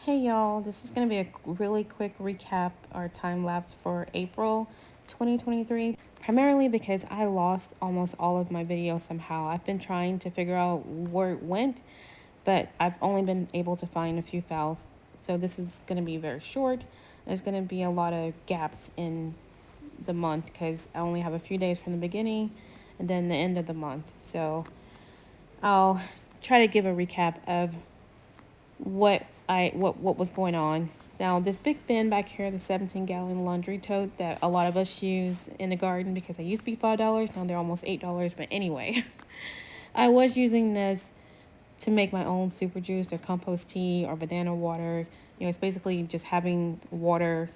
Hey y'all, this is going to be a really quick recap or time lapse for April 2023, primarily because I lost almost all of my videos somehow. I've been trying to figure out where it went, but I've only been able to find a few files. So this is going to be very short. There's going to be a lot of gaps in the month because I only have a few days from the beginning and then the end of the month. So I'll try to give a recap of what was going on. Now this big bin back here, the 17-gallon laundry tote that a lot of us use in the garden because they used to be $5, now they're almost $8. But anyway, I was using this to make my own super juice or compost tea or banana water. It's basically just having water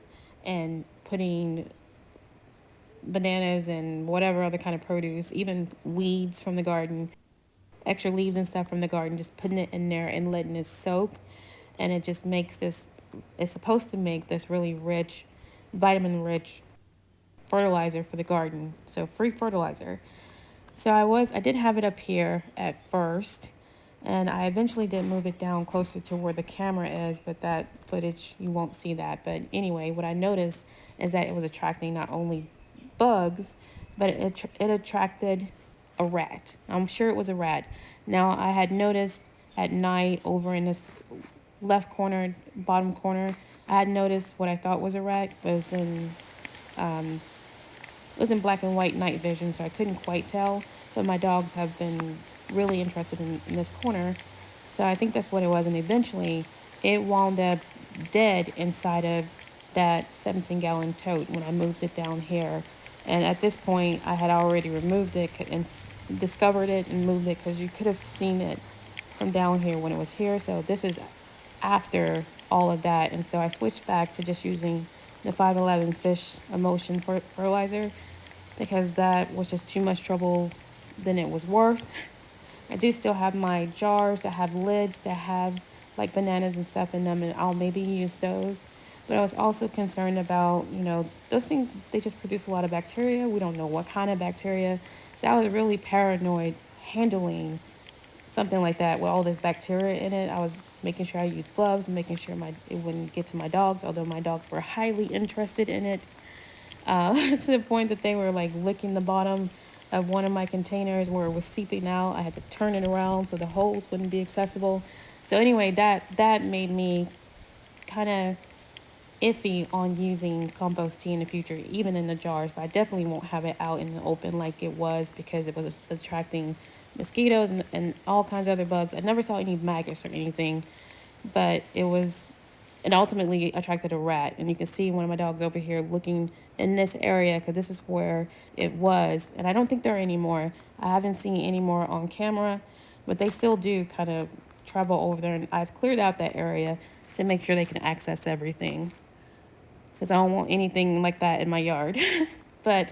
and putting bananas and whatever other kind of produce, even weeds from the garden, extra leaves and stuff from the garden, just putting it in there and letting it soak. And it just makes this, it's supposed to make this really rich, vitamin rich fertilizer for the garden. So free fertilizer. So I did have it up here at first, and I eventually did move it down closer to where the camera is, but that footage, you won't see that. But anyway, what I noticed is that it was attracting not only bugs, but it attracted a rat. I'm sure it was a rat. Now, I had noticed at night over in this left corner, bottom corner, I had noticed what I thought was a rat um, was in black and white night vision, so I couldn't quite tell. But my dogs have been really interested in this corner, so I think that's what it was. And eventually, it wound up dead inside of that 17-gallon tote when I moved it down here. And at this point, I had already removed it and discovered it and moved it because you could have seen it from down here when it was here. So this is after all of that, and so I switched back to just using the 511 fish emulsion fertilizer because that was just too much trouble than it was worth. I do still have my jars that have lids that have like bananas and stuff in them, and I'll maybe use those. But I was also concerned about, those things, they just produce a lot of bacteria. We don't know what kind of bacteria. So I was really paranoid handling something like that with all this bacteria in it. I was making sure I used gloves, making sure it wouldn't get to my dogs, although my dogs were highly interested in it, to the point that they were like licking the bottom of one of my containers where it was seeping out. I had to turn it around so the holes wouldn't be accessible. So anyway, that made me kind of iffy on using compost tea in the future, even in the jars. But I definitely won't have it out in the open like it was because it was attracting mosquitoes and all kinds of other bugs. I never saw any maggots or anything, but it ultimately attracted a rat. And you can see one of my dogs over here looking in this area because this is where it was. And I don't think there are any more. I haven't seen any more on camera, but they still do kind of travel over there. And I've cleared out that area to make sure they can access everything because I don't want anything like that in my yard. But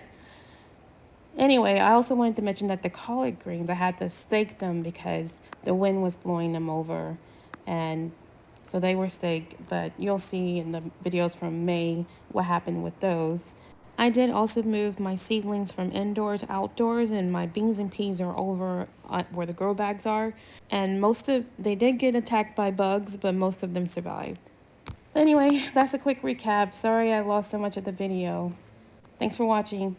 anyway, I also wanted to mention that the collard greens, I had to stake them because the wind was blowing them over. And so they were staked, but you'll see in the videos from May what happened with those. I did also move my seedlings from indoors to outdoors, and my beans and peas are over where the grow bags are. And they did get attacked by bugs, but most of them survived. Anyway, that's a quick recap. Sorry I lost so much of the video. Thanks for watching.